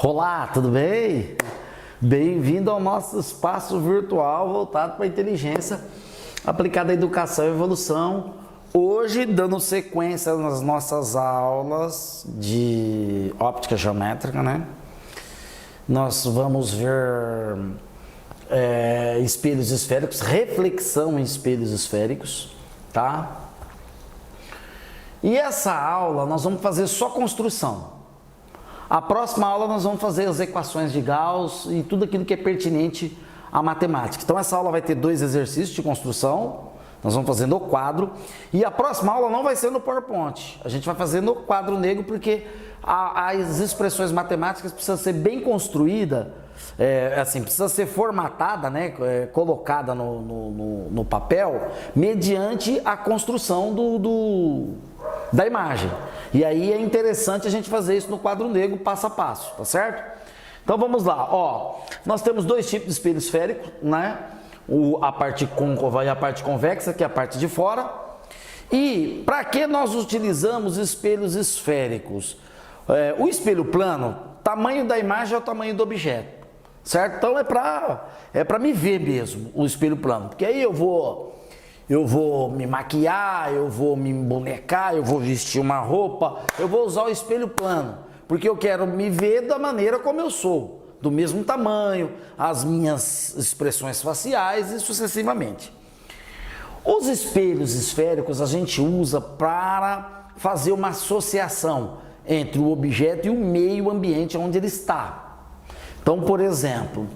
Olá, tudo bem? Bem-vindo ao nosso espaço virtual voltado para a inteligência aplicada à educação e evolução. Hoje, dando sequência nas nossas aulas de óptica geométrica, né? Nós vamos ver espelhos esféricos, reflexão em espelhos esféricos, tá? E essa aula nós vamos fazer só construção. A próxima aula nós vamos fazer as equações de Gauss e tudo aquilo que é pertinente à matemática. Então essa aula vai ter 2 exercícios de construção, nós vamos fazer no quadro, e a próxima aula não vai ser no PowerPoint, a gente vai fazer no quadro negro porque as expressões matemáticas precisam ser bem construídas, precisa ser formatada, né, colocada no papel, mediante a construção da imagem. E aí é interessante a gente fazer isso no quadro negro, passo a passo, tá certo? Então vamos lá, ó. Nós temos 2 tipos de espelho esférico, né? A parte côncava e a parte convexa, que é a parte de fora. E para que nós utilizamos espelhos esféricos? O espelho plano, tamanho da imagem é o tamanho do objeto, certo? Então é para me ver mesmo o espelho plano, porque aí eu vou me maquiar, eu vou me embonecar, eu vou vestir uma roupa, eu vou usar o espelho plano, porque eu quero me ver da maneira como eu sou, do mesmo tamanho, as minhas expressões faciais e sucessivamente. Os espelhos esféricos a gente usa para fazer uma associação entre o objeto e o meio ambiente onde ele está. Então, por exemplo,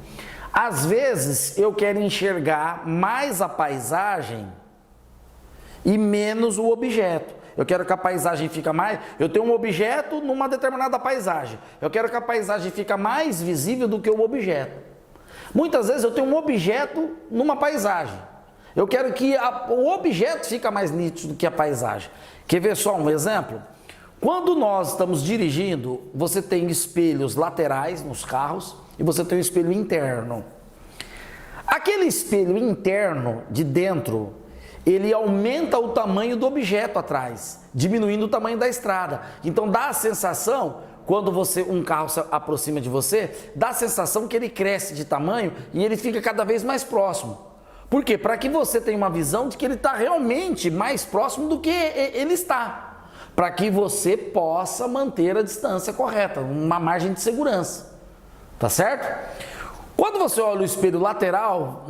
às vezes eu quero enxergar mais a paisagem e menos o objeto. Eu quero que a paisagem fique mais... Eu tenho um objeto numa determinada paisagem. Eu quero que a paisagem fique mais visível do que o objeto. Muitas vezes eu tenho um objeto numa paisagem. Eu quero que o objeto fique mais nítido do que a paisagem. Quer ver só um exemplo? Quando nós estamos dirigindo, você tem espelhos laterais nos carros e você tem um espelho interno. Aquele espelho interno de dentro, ele aumenta o tamanho do objeto atrás, diminuindo o tamanho da estrada. Então dá a sensação, quando um carro se aproxima de você, dá a sensação que ele cresce de tamanho e ele fica cada vez mais próximo. Por quê? Para que você tenha uma visão de que ele está realmente mais próximo do que ele está. Para que você possa manter a distância correta, uma margem de segurança. Tá certo? Quando você olha o espelho lateral,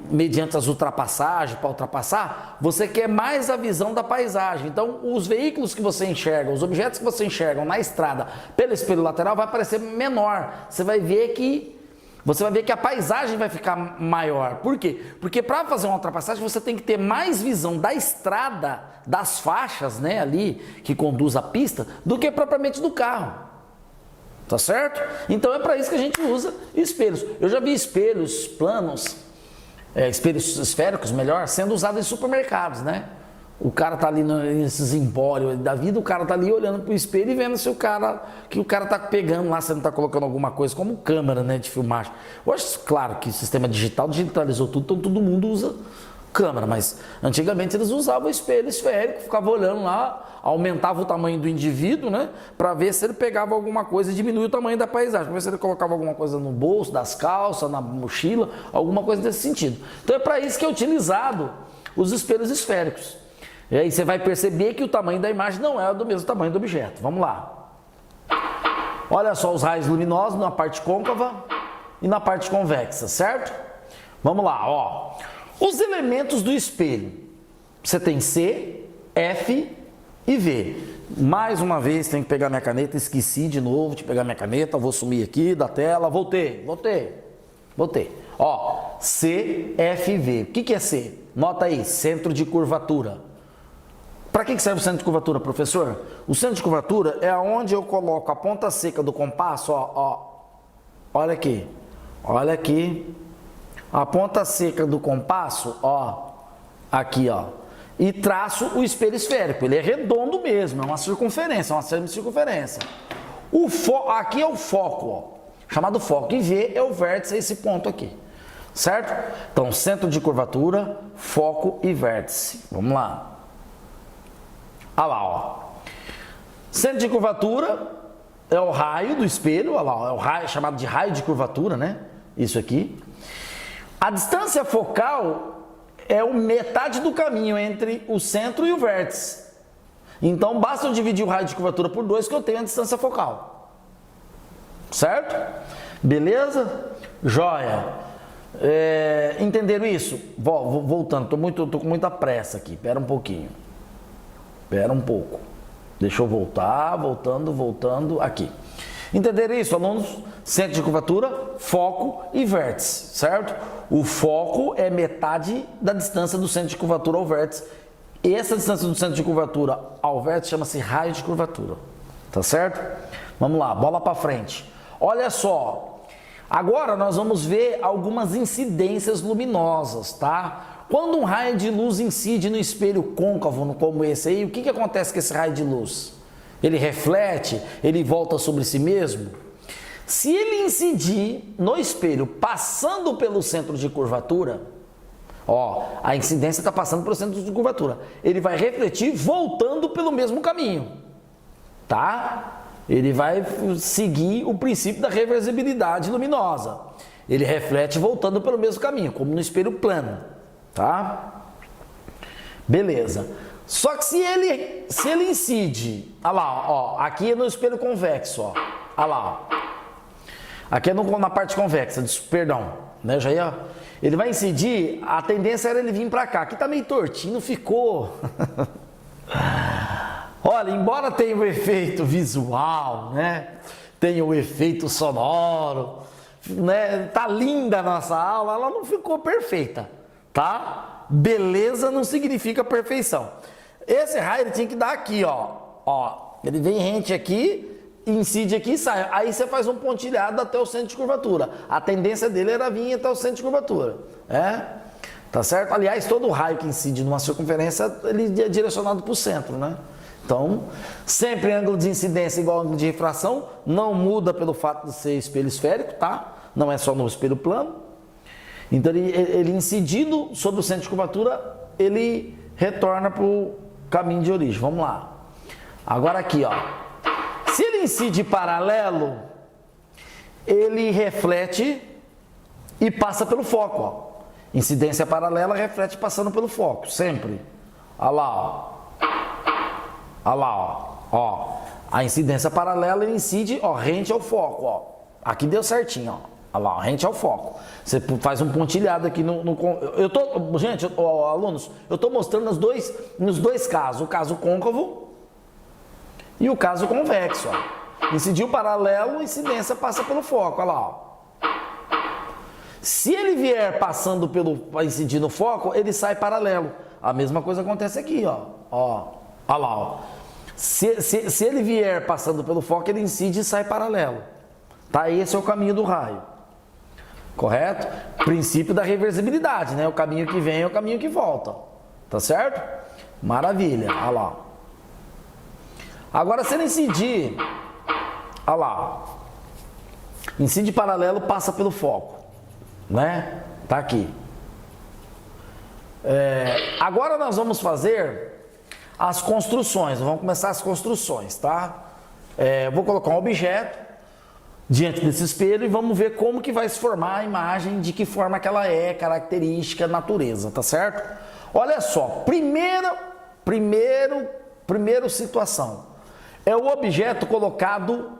mediante as ultrapassagens, para ultrapassar, você quer mais a visão da paisagem. Então, os veículos que você enxerga, os objetos que você enxerga na estrada pelo espelho lateral vai parecer menor. Você vai ver que a paisagem vai ficar maior. Por quê? Porque para fazer uma ultrapassagem você tem que ter mais visão da estrada, das faixas, né, ali que conduz a pista, do que propriamente do carro. Tá certo? Então é para isso que a gente usa espelhos. Eu já vi espelhos planos, espelhos esféricos, melhor, sendo usados em supermercados, né? O cara tá ali nesses empórios da vida, o cara tá ali olhando pro espelho e vendo se o cara tá pegando lá, se ele tá colocando alguma coisa, como câmera, né, de filmagem. Hoje, claro que o sistema digital digitalizou tudo, então todo mundo usa câmera, mas antigamente eles usavam espelho esférico, ficavam olhando lá, aumentava o tamanho do indivíduo, né, para ver se ele pegava alguma coisa e diminuía o tamanho da paisagem, para ver se ele colocava alguma coisa no bolso, das calças, na mochila, alguma coisa desse sentido. Então é para isso que é utilizado os espelhos esféricos. E aí você vai perceber que o tamanho da imagem não é do mesmo tamanho do objeto. Vamos lá. Olha só os raios luminosos na parte côncava e na parte convexa, certo? Vamos lá, ó. Os elementos do espelho. Você tem C, F e V. Mais uma vez, tenho que pegar minha caneta. Esqueci de novo de pegar minha caneta. Vou sumir aqui da tela. Voltei. Ó, C, F e V. O que é C? Nota aí, centro de curvatura. Para que serve o centro de curvatura, professor? O centro de curvatura é onde eu coloco a ponta seca do compasso, ó. Olha aqui. A ponta seca do compasso, ó, aqui, ó, e traço o espelho esférico. Ele é redondo mesmo, é uma circunferência, uma semicircunferência. Aqui é o foco, ó, chamado foco, e V é o vértice, esse ponto aqui, certo? Então, centro de curvatura, foco e vértice. Vamos lá. Olha lá, ó. Centro de curvatura, é o raio do espelho, olha lá, é o raio chamado de raio de curvatura, né? Isso aqui. A distância focal é metade do caminho entre o centro e o vértice. Então, basta eu dividir o raio de curvatura por 2 que eu tenho a distância focal. Certo? Beleza? Joia. Entenderam isso? Voltando, tô com muita pressa aqui. Espera um pouquinho. Espera um pouco. Deixa eu voltar, voltando aqui. Entenderam isso, alunos? Centro de curvatura, foco e vértice, certo? O foco é metade da distância do centro de curvatura ao vértice. E essa distância do centro de curvatura ao vértice chama-se raio de curvatura. Tá certo? Vamos lá, bola para frente. Olha só. Agora nós vamos ver algumas incidências luminosas, tá? Quando um raio de luz incide no espelho côncavo, como esse aí, o que acontece com esse raio de luz? Ele reflete? Ele volta sobre si mesmo? Se ele incidir no espelho passando pelo centro de curvatura, ó, a incidência está passando pelo centro de curvatura, ele vai refletir voltando pelo mesmo caminho, tá? Ele vai seguir o princípio da reversibilidade luminosa. Ele reflete voltando pelo mesmo caminho, como no espelho plano, tá? Beleza. Só que se ele incide, olha lá, ó, aqui é no espelho convexo, ó, olha lá, ó. Aqui é na parte convexa, perdão, né, já ia, ele vai incidir, a tendência era ele vir para cá, aqui tá meio tortinho, não ficou. Olha, embora tenha o efeito visual, né, tenha o efeito sonoro, né, tá linda a nossa aula, ela não ficou perfeita, tá? Beleza não significa perfeição. Esse raio ele tinha que dar aqui, ó, ele vem rente aqui, incide aqui e sai. Aí você faz um pontilhado até o centro de curvatura. A tendência dele era vir até o centro de curvatura. Tá certo? Aliás, todo raio que incide numa circunferência, ele é direcionado para o centro, né? Então, sempre ângulo de incidência igual ao ângulo de refração, não muda pelo fato de ser espelho esférico, tá? Não é só no espelho plano. Então, ele incidindo sobre o centro de curvatura, ele retorna para o caminho de origem. Vamos lá. Agora aqui, ó. Se ele incide paralelo, ele reflete e passa pelo foco, ó. Incidência paralela reflete passando pelo foco, sempre. Olha lá, ó. Olha lá, ó. A incidência paralela ele incide, ó, rente ao foco, ó. Aqui deu certinho, ó. Olha lá, rente ao foco. Você faz um pontilhado aqui gente, alunos, eu tô mostrando nos dois casos, o caso côncavo e o caso convexo, ó. Incidiu paralelo, incidência passa pelo foco, olha lá, ó. Se ele vier passando para incidir no foco, ele sai paralelo. A mesma coisa acontece aqui, ó. Olha lá, ó. Se ele vier passando pelo foco, ele incide e sai paralelo. Tá? Esse é o caminho do raio. Correto? Princípio da reversibilidade, né? O caminho que vem é o caminho que volta. Tá certo? Maravilha. Olha lá. Agora, se ele incidir, olha lá. Incide paralelo, passa pelo foco. Né? Tá aqui. Agora nós vamos fazer as construções. Vamos começar as construções, tá? Vou colocar um objeto diante desse espelho e vamos ver como que vai se formar a imagem, de que forma que ela é, característica, natureza, tá certo? Olha só, primeiro situação, é o objeto colocado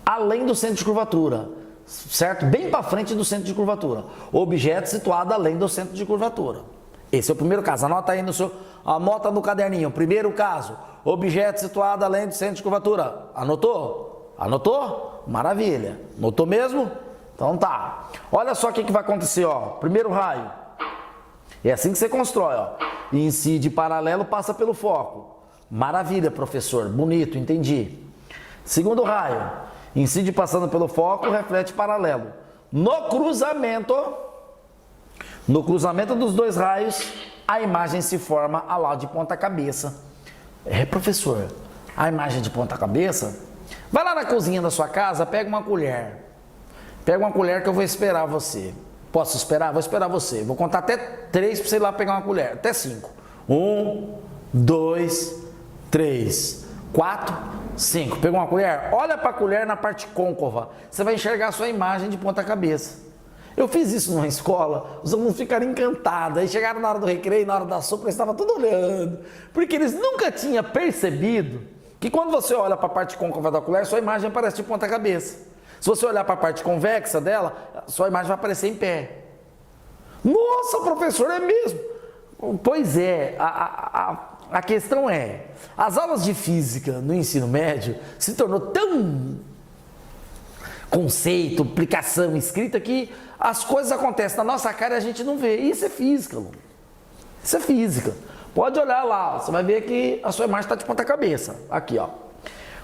além do centro de curvatura, certo? Bem para frente do centro de curvatura, o objeto situado além do centro de curvatura. Esse é o primeiro caso, anota aí anota no caderninho, primeiro caso, objeto situado além do centro de curvatura, anotou? Anotou? Maravilha. Notou mesmo? Então tá. Olha só o que vai acontecer, ó. Primeiro raio. É assim que você constrói, ó. Incide paralelo, passa pelo foco. Maravilha, professor. Bonito, entendi. Segundo raio. Incide passando pelo foco, reflete paralelo. No cruzamento dos dois raios, a imagem se forma ao lado de ponta cabeça. Professor, a imagem de ponta cabeça... Vai lá na cozinha da sua casa, pega uma colher. Pega uma colher que eu vou esperar você. Posso esperar? Vou esperar você. Vou contar até 3 para você ir lá pegar uma colher. Até 5. 1, 2, 3, 4, 5. Pegou uma colher? Olha para a colher na parte côncava. Você vai enxergar a sua imagem de ponta cabeça. Eu fiz isso numa escola, os alunos ficaram encantados. Aí chegaram na hora do recreio, na hora da sopa, eles estavam tudo olhando. Porque eles nunca tinham percebido que quando você olha para a parte côncava da colher, sua imagem aparece de ponta cabeça. Se você olhar para a parte convexa dela, sua imagem vai aparecer em pé. Nossa, professor, é mesmo? Pois é, a questão é, as aulas de física no ensino médio se tornou tão conceito, aplicação, escrita, que as coisas acontecem na nossa cara e a gente não vê. Isso é física, aluno. Isso é física. Pode olhar lá, você vai ver que a sua imagem está de ponta cabeça. Aqui, ó.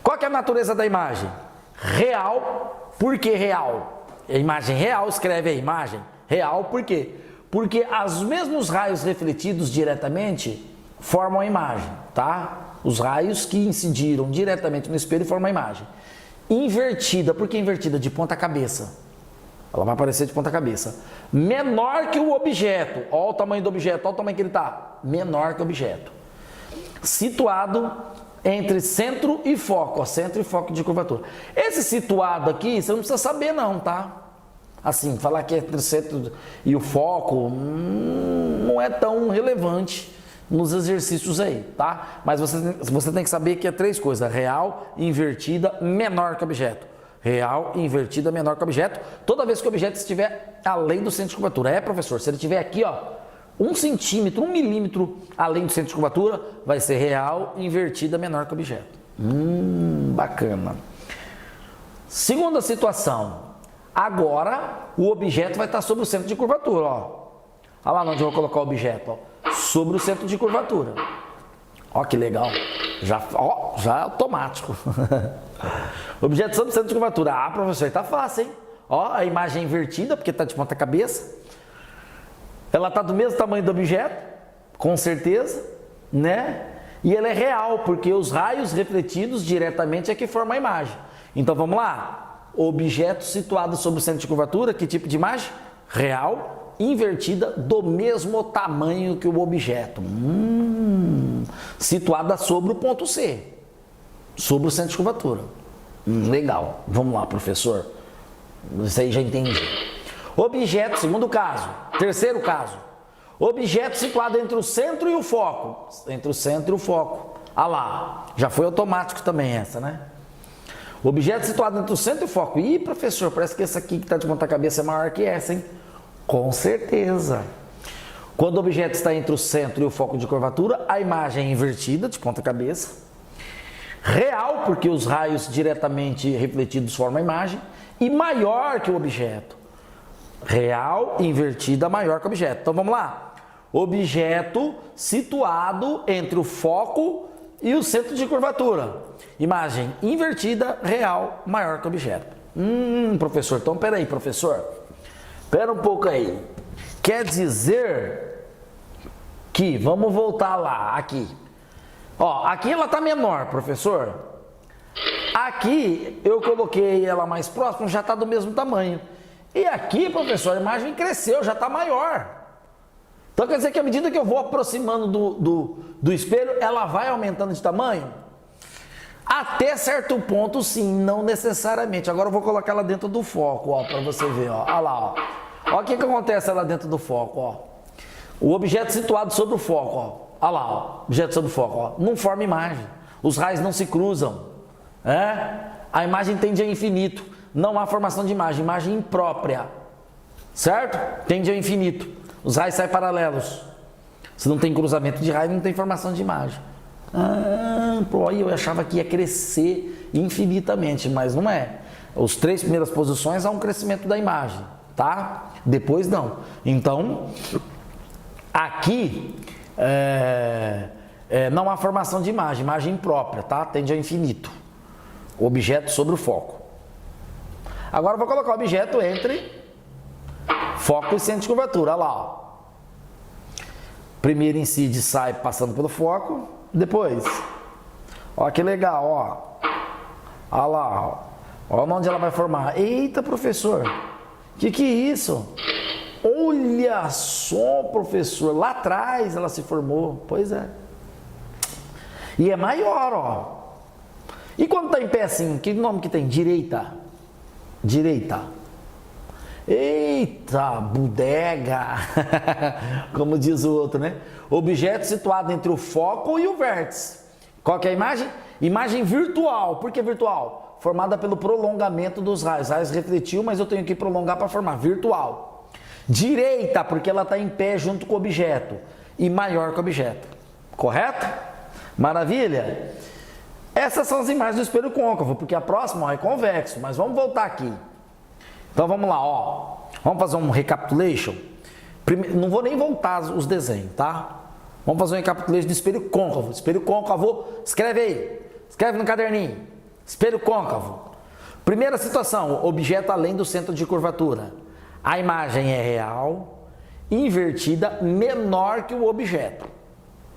Qual que é a natureza da imagem? Real. Por que real? A imagem real, escreve a imagem real, por quê? Porque os mesmos raios refletidos diretamente formam a imagem, tá? Os raios que incidiram diretamente no espelho formam a imagem. Invertida, por que invertida? De ponta cabeça. Ela vai aparecer de ponta cabeça. Menor que o objeto. Olha o tamanho do objeto, olha o tamanho que ele está. Menor que o objeto. Situado entre centro e foco. Ó, centro e foco de curvatura. Esse situado aqui, você não precisa saber não, tá? Assim, falar que é entre o centro e o foco não é tão relevante nos exercícios aí, tá? Mas você tem que saber que é 3 coisas: real, invertida, menor que o objeto. Real, invertida, menor que o objeto, toda vez que o objeto estiver além do centro de curvatura. É, professor, se ele estiver aqui, ó, 1 centímetro, 1 milímetro além do centro de curvatura, vai ser real, invertida, menor que o objeto. Bacana. Segunda situação. Agora, o objeto vai estar sobre o centro de curvatura, ó. Olha lá onde eu vou colocar o objeto, ó. Sobre o centro de curvatura. Ó, que legal. Já é automático. Objeto sobre o centro de curvatura. Ah, professor, tá fácil, hein? Ó, a imagem é invertida, porque tá de ponta cabeça. Ela tá do mesmo tamanho do objeto, com certeza, né? E ela é real, porque os raios refletidos diretamente é que formam a imagem. Então, vamos lá. Objeto situado sobre o centro de curvatura, que tipo de imagem? Real, invertida, do mesmo tamanho que o objeto. Situada sobre o ponto C, sobre o centro de curvatura. Legal. Vamos lá, professor. Isso aí já entendi. Objeto, segundo caso. Terceiro caso. Objeto situado entre o centro e o foco. Entre o centro e o foco. Ah lá, já foi automático também essa, né? Objeto situado entre o centro e o foco. Ih, professor, parece que essa aqui que está de ponta cabeça é maior que essa, hein? Com certeza. Quando o objeto está entre o centro e o foco de curvatura, a imagem é invertida, de ponta cabeça. Real, porque os raios diretamente refletidos formam a imagem. E maior que o objeto. Real, invertida, maior que o objeto. Então vamos lá. Objeto situado entre o foco e o centro de curvatura. Imagem invertida, real, maior que o objeto. Professor, então peraí, professor. Pera um pouco aí. Quer dizer que, vamos voltar lá, aqui. Ó, aqui ela tá menor, professor. Aqui eu coloquei ela mais próxima, já tá do mesmo tamanho. E aqui, professor, a imagem cresceu, já tá maior. Então quer dizer que à medida que eu vou aproximando do espelho, ela vai aumentando de tamanho? Até certo ponto, sim, não necessariamente. Agora eu vou colocar ela dentro do foco, ó, para você ver, ó. Olha lá, ó. Olha o que acontece lá dentro do foco, ó. O objeto situado sobre o foco, ó. Olha lá, ó. Objeto sobre o foco, ó. Não forma imagem. Os raios não se cruzam. A imagem tende ao infinito. Não há formação de imagem. Imagem imprópria. Certo? Tende ao infinito. Os raios saem paralelos. Se não tem cruzamento de raios, não tem formação de imagem. Eu achava que ia crescer infinitamente, mas não é. As 3 primeiras posições há um crescimento da imagem, tá? Depois não. Então, aqui não há formação de imagem imprópria, tá? Tende ao infinito. Objeto sobre o foco. Agora eu vou colocar o objeto entre foco e centro de curvatura. Olha lá, ó. Primeiro incide e sai passando pelo foco. Depois, ó que legal, ó. Olha lá, ó. Olha onde ela vai formar. Eita, professor, que é isso? Olha só, professor, lá atrás ela se formou. Pois é. E é maior, ó. E quando está em pé assim, que nome que tem? Direita. Direita. Eita, bodega. Como diz o outro, né? Objeto situado entre o foco e o vértice. Qual que é a imagem? Imagem virtual. Por que virtual? Formada pelo prolongamento dos raios. Raios refletiu, mas eu tenho que prolongar para formar. Virtual. Direita, porque ela está em pé junto com o objeto. E maior que o objeto. Correto? Maravilha? Essas são as imagens do espelho côncavo, porque a próxima ó, é convexo. Mas vamos voltar aqui. Então vamos lá, ó. Vamos fazer um recapitulation. Primeiro, não vou nem voltar os desenhos, tá? Vamos fazer um recapitulation do espelho côncavo. Espelho côncavo, escreve aí. Escreve no caderninho. Espelho côncavo. Primeira situação, objeto além do centro de curvatura. A imagem é real, invertida, menor que o objeto.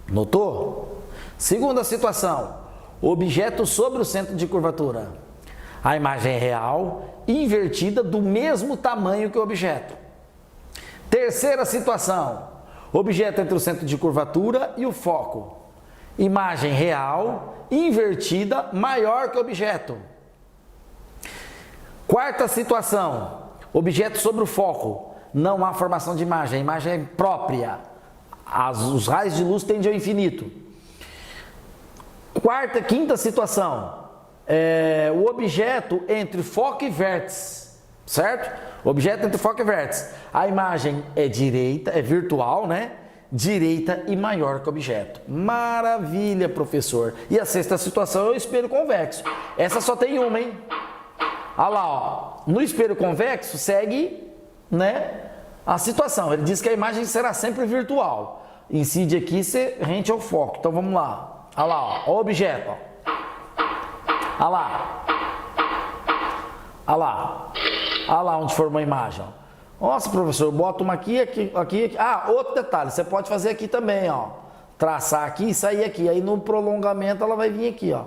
Notou? Segunda situação, objeto sobre o centro de curvatura. A imagem é real, invertida, do mesmo tamanho que o objeto. Terceira situação, objeto entre o centro de curvatura e o foco. Imagem real, invertida, maior que o objeto. Quarta situação, objeto sobre o foco. Não há formação de imagem, a imagem é própria. Os raios de luz tendem ao infinito. Quinta situação, o objeto entre foco e vértice, certo? Objeto entre foco e vértice. A imagem é direita, é virtual, né? Direita e maior que o objeto. Maravilha, professor. E a sexta situação é o espelho convexo. Essa só tem uma, hein? Olha lá, ó. No espelho convexo segue, né, a situação. Ele diz que a imagem será sempre virtual. Incide aqui rente ao foco. Então vamos lá. Olha lá, ó. O objeto, ó. Olha lá. Olha lá. Olha lá onde formou a imagem, ó. Nossa, professor, bota uma aqui, aqui. Ah, outro detalhe, você pode fazer aqui também, ó. Traçar aqui e sair aqui. Aí no prolongamento ela vai vir aqui, ó.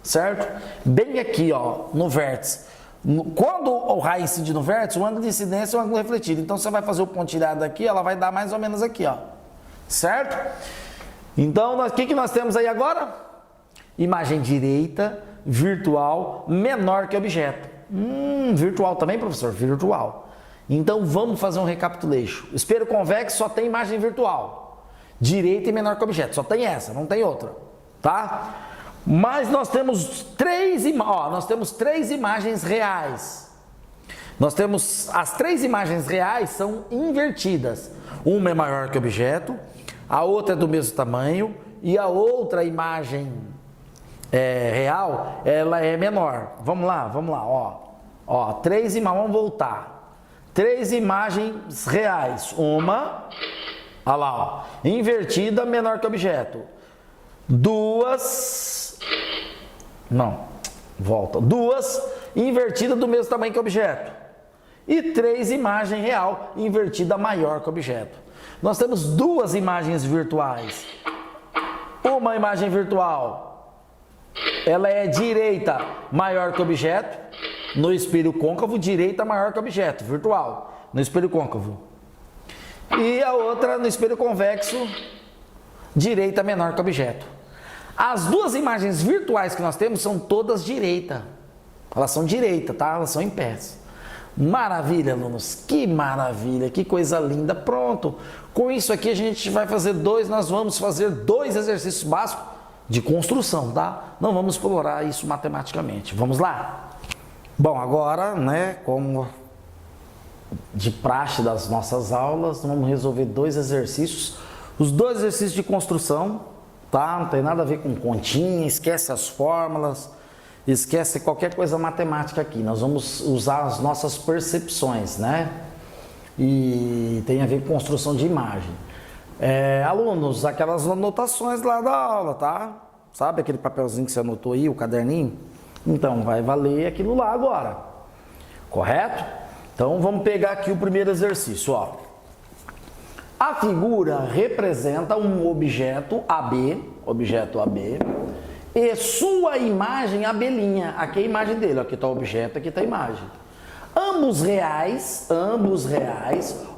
Certo? Bem aqui, ó, no vértice. Quando o raio incide no vértice, o ângulo de incidência é o ângulo refletido. Então você vai fazer o pontilhado aqui, ela vai dar mais ou menos aqui, ó. Certo? Então, o que nós temos aí agora? Imagem direita, virtual, menor que objeto. Virtual também, professor? Virtual. Então vamos fazer um recapitulation. Espelho convexo só tem imagem virtual. Direita e menor que objeto. Só tem essa, não tem outra. Tá? Mas nós temos três imagens reais. Nós temos as três imagens reais são invertidas. Uma é maior que o objeto, a outra é do mesmo tamanho e a outra imagem real, ela é menor. Vamos lá, ó. Três imagens, vamos voltar. Três imagens reais. Uma, olha lá, ó, invertida, menor que o objeto. Duas, invertida do mesmo tamanho que o objeto. E três, imagem real, invertida, maior que o objeto. Nós temos duas imagens virtuais. Uma imagem virtual, ela é direita, maior que o objeto. No espelho côncavo, direita maior que o objeto, virtual, no espelho côncavo. E a outra no espelho convexo, direita menor que o objeto. As duas imagens virtuais que nós temos são todas direita. Elas são direita, tá? Elas são em pés. Maravilha, alunos. Que maravilha, que coisa linda. Pronto. Com isso aqui nós vamos fazer dois exercícios básicos de construção, tá? Não vamos explorar isso matematicamente. Vamos lá? Bom, agora, né, como de praxe das nossas aulas, vamos resolver dois exercícios. Os dois exercícios de construção, tá? Não tem nada a ver com continha, esquece as fórmulas, esquece qualquer coisa matemática aqui. Nós vamos usar as nossas percepções, né? E tem a ver com construção de imagem. Alunos, aquelas anotações lá da aula, tá? Sabe aquele papelzinho que você anotou aí, o caderninho? Então, vai valer aquilo lá agora, correto? Então, vamos pegar aqui o primeiro exercício, ó. A figura representa um objeto AB, e sua imagem abelhinha. Aqui é a imagem dele, aqui está o objeto, aqui está a imagem. Ambos reais,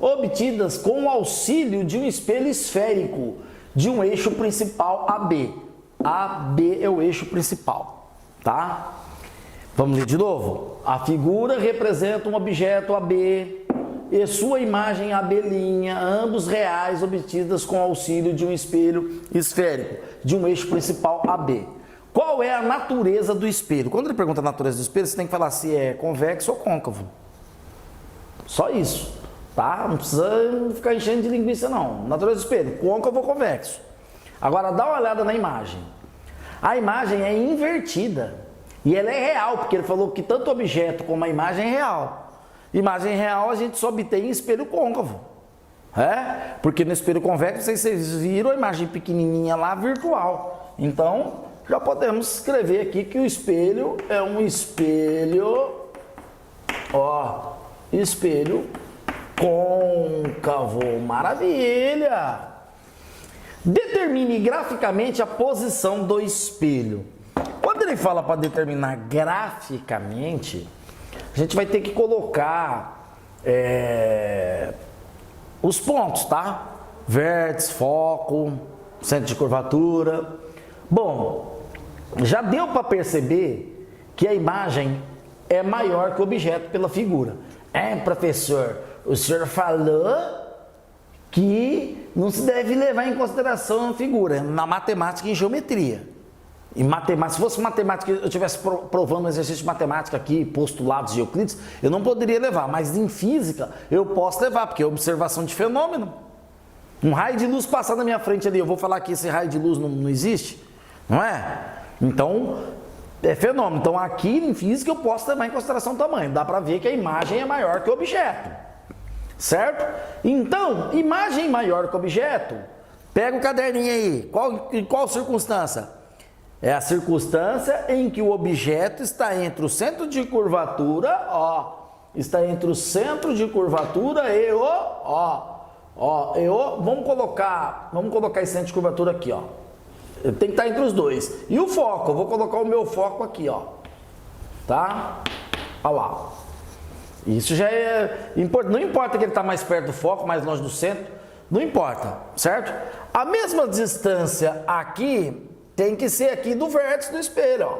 obtidas com o auxílio de um espelho esférico, de um eixo principal AB. AB é o eixo principal. tá? Vamos ler de novo? A figura representa um objeto AB e sua imagem AB', ambos reais, obtidas com auxílio de um espelho esférico, de um eixo principal AB. Qual é a natureza do espelho? Quando ele pergunta a natureza do espelho, você tem que falar se é convexo ou côncavo. Só isso, tá? Não precisa ficar enchendo de linguiça, não. Natureza do espelho, côncavo ou convexo. Agora, dá uma olhada na imagem. A imagem é invertida e ela é real, porque ele falou que tanto o objeto como a imagem é real. Imagem real a gente só obtém em espelho côncavo. Porque no espelho convexo vocês viram a imagem pequenininha lá virtual. Então, já podemos escrever aqui que o espelho é um espelho, espelho côncavo. Maravilha! Determine graficamente a posição do espelho. Quando ele fala para determinar graficamente, a gente vai ter que colocar os pontos, tá? Vértice, foco, centro de curvatura. Bom, já deu para perceber que a imagem é maior que o objeto pela figura. Professor, o senhor falou que não se deve levar em consideração a figura na matemática e geometria. Em matemática, se fosse matemática, eu estivesse provando um exercício de matemática aqui, postulados de Euclides, eu não poderia levar, mas em física eu posso levar, porque é observação de fenômeno. Um raio de luz passar na minha frente ali, eu vou falar que esse raio de luz não existe? Não é? Então, é fenômeno. Então, aqui em física eu posso levar em consideração o tamanho. Dá para ver que a imagem é maior que o objeto. Certo? Então, imagem maior que o objeto, pega o caderninho aí. Qual circunstância? É a circunstância em que o objeto está entre o centro de curvatura, está entre o centro de curvatura e vamos colocar esse centro de curvatura aqui, Tem que estar entre os dois. E o foco, eu vou colocar o meu foco aqui, tá? Olha lá. Isso já é importante. Não importa que ele está mais perto do foco, mais longe do centro, não importa, certo? A mesma distância aqui tem que ser aqui do vértice do espelho,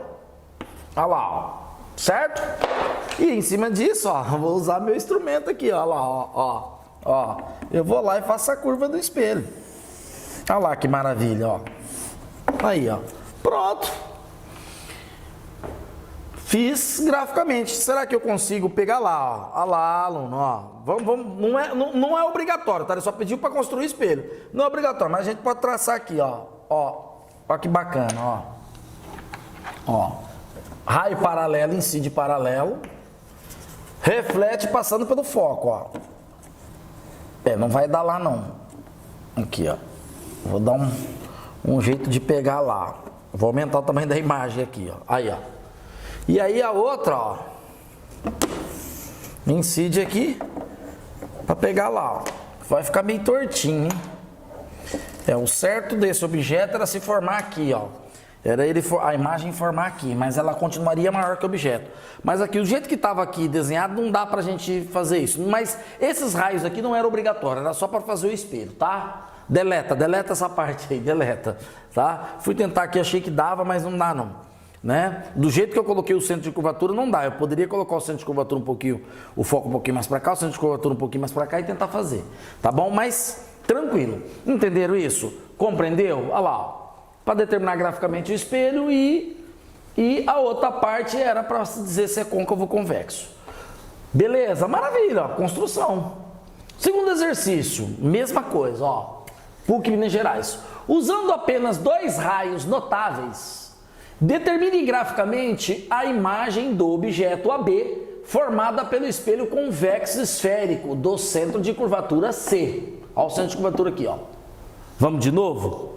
Olha lá, certo? E em cima disso, vou usar meu instrumento aqui, olha lá, eu vou lá e faço a curva do espelho. Olha lá que maravilha, Aí, pronto. Fiz graficamente. Será que eu consigo pegar lá, Olha lá, aluno, não é obrigatório, tá? Ele só pediu para construir o espelho. Não é obrigatório, mas a gente pode traçar aqui, Olha que bacana, Raio paralelo incide paralelo, reflete passando pelo foco, não vai dar lá não. Aqui, vou dar um jeito de pegar lá. Vou aumentar o tamanho da imagem aqui, Aí, E aí a outra, incide aqui para pegar lá, Vai ficar meio tortinho, hein? O certo desse objeto era se formar aqui, Era a imagem formar aqui, mas ela continuaria maior que o objeto. Mas aqui, o jeito que estava aqui desenhado, não dá pra gente fazer isso. Mas esses raios aqui não era obrigatório, era só para fazer o espelho, tá? Deleta essa parte aí, deleta, tá? Fui tentar aqui, achei que dava, mas não dá não, né? Do jeito que eu coloquei o centro de curvatura, não dá. Eu poderia colocar o centro de curvatura um pouquinho, o foco um pouquinho mais para cá, o centro de curvatura um pouquinho mais para cá e tentar fazer, tá bom? Mas tranquilo. Entenderam isso? Compreendeu? Olha lá, para determinar graficamente o espelho e a outra parte era para se dizer se é côncavo ou convexo. Beleza, maravilha, construção. Segundo exercício, mesma coisa, PUC Minas Gerais. Usando apenas dois raios notáveis, determine graficamente a imagem do objeto AB formada pelo espelho convexo esférico do centro de curvatura C. Olha o centro de curvatura aqui, Vamos de novo?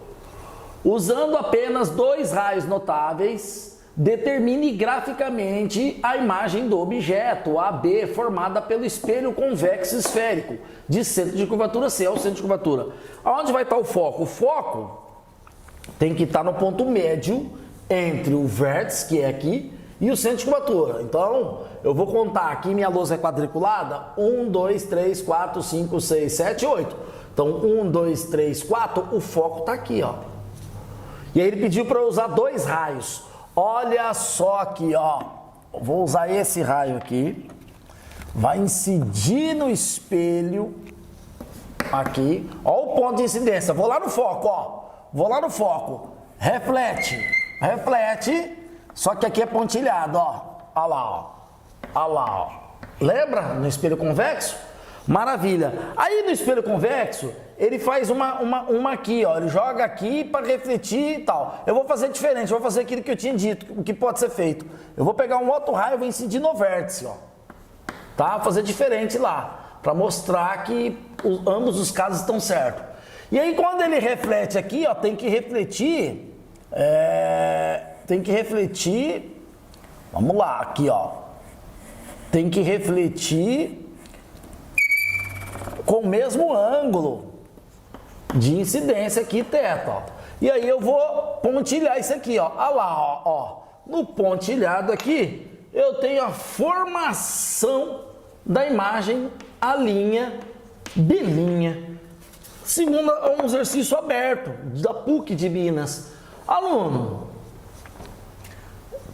Usando apenas dois raios notáveis, determine graficamente a imagem do objeto AB formada pelo espelho convexo esférico de centro de curvatura C. Olha o centro de curvatura. Aonde vai estar o foco? O foco tem que estar no ponto médio entre o vértice, que é aqui, e o centro de curvatura. Então, eu vou contar aqui, minha lousa é quadriculada, 1, 2, 3, 4, 5, 6, 7, 8. Então, 1, 2, 3, 4, o foco está aqui, E aí ele pediu para eu usar dois raios. Olha só aqui, ó. Vou usar esse raio aqui. Vai incidir no espelho. Aqui. Ó o ponto de incidência. Vou lá no foco, ó. Vou lá no foco. Reflete. Reflete. Só que aqui é pontilhado, ó. Olha lá, ó. Olha lá, ó. Lembra? No espelho convexo? Maravilha. Aí no espelho convexo, ele faz uma aqui, ó. Ele joga aqui para refletir e tal. Eu vou fazer diferente, eu vou fazer aquilo que eu tinha dito, o que pode ser feito. Eu vou pegar um outro raio e vou incidir no vértice, ó. Tá? Vou fazer diferente lá, para mostrar que ambos os casos estão certos. E aí quando ele reflete aqui, ó, tem que refletir. Vamos lá, aqui, ó. Tem que refletir com o mesmo ângulo de incidência aqui, teta, ó. E aí eu vou pontilhar isso aqui, ó. Olha lá, ó. No pontilhado aqui, eu tenho a formação da imagem, a linha, bilinha. Segundo um exercício aberto da PUC de Minas. Aluno,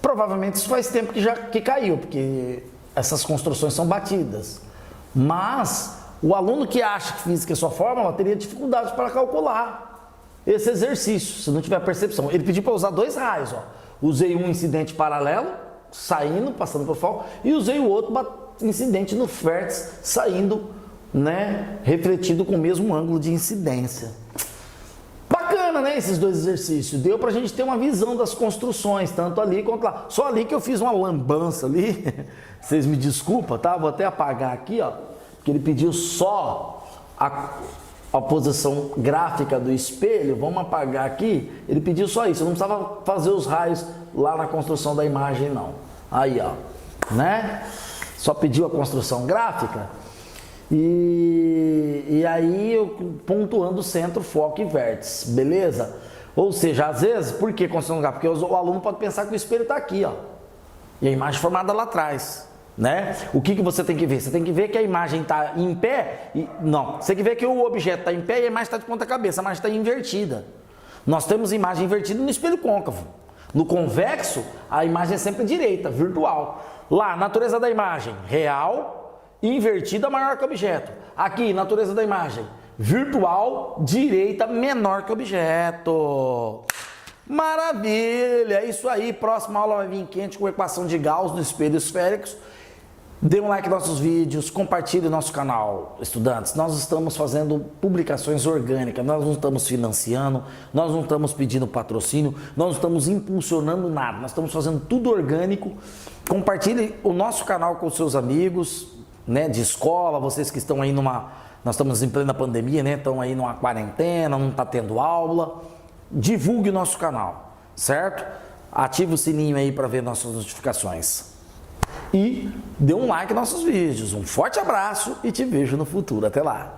provavelmente isso faz tempo que caiu, porque essas construções são batidas. Mas o aluno que acha que física é só fórmula teria dificuldade para calcular esse exercício, se não tiver percepção. Ele pediu para usar dois raios, ó. Usei um incidente paralelo, saindo, passando por foco, e usei o outro incidente no vértice, saindo, né, refletido com o mesmo ângulo de incidência. Bacana, né, esses dois exercícios. Deu pra gente ter uma visão das construções, tanto ali quanto lá. Só ali que eu fiz uma lambança ali. Vocês me desculpam, tá? Vou até apagar aqui, ó. Porque ele pediu só a posição gráfica do espelho. Vamos apagar aqui. Ele pediu só isso. Eu não precisava fazer os raios lá na construção da imagem, não. Aí, ó. Né? Só pediu a construção gráfica. E aí eu pontuando centro, foco e vértice, beleza? Ou seja, às vezes, por que construção gráfica? Porque o aluno pode pensar que o espelho está aqui, ó. E a imagem formada lá atrás, né? O que você tem que ver? Você tem que ver que a imagem está em pé não, você tem que ver que o objeto está em pé e a imagem está de ponta cabeça, a imagem está invertida. Nós temos imagem invertida no espelho côncavo. No convexo, a imagem é sempre direita, virtual. Lá, natureza da imagem, real, invertida, maior que o objeto. Aqui, natureza da imagem, virtual, direita, menor que o objeto. Maravilha, é isso aí. Próxima aula vai vir quente com equação de Gauss nos espelhos esféricos. Dê um like nos nossos vídeos, compartilhe o nosso canal, estudantes. Nós estamos fazendo publicações orgânicas, nós não estamos financiando, nós não estamos pedindo patrocínio, nós não estamos impulsionando nada, nós estamos fazendo tudo orgânico. Compartilhe o nosso canal com os seus amigos, né, de escola, vocês que estão aí nós estamos em plena pandemia, né, estão aí numa quarentena, não está tendo aula. Divulgue o nosso canal, certo? Ative o sininho aí para ver nossas notificações. E dê um like nos nossos vídeos. Um forte abraço e te vejo no futuro. Até lá!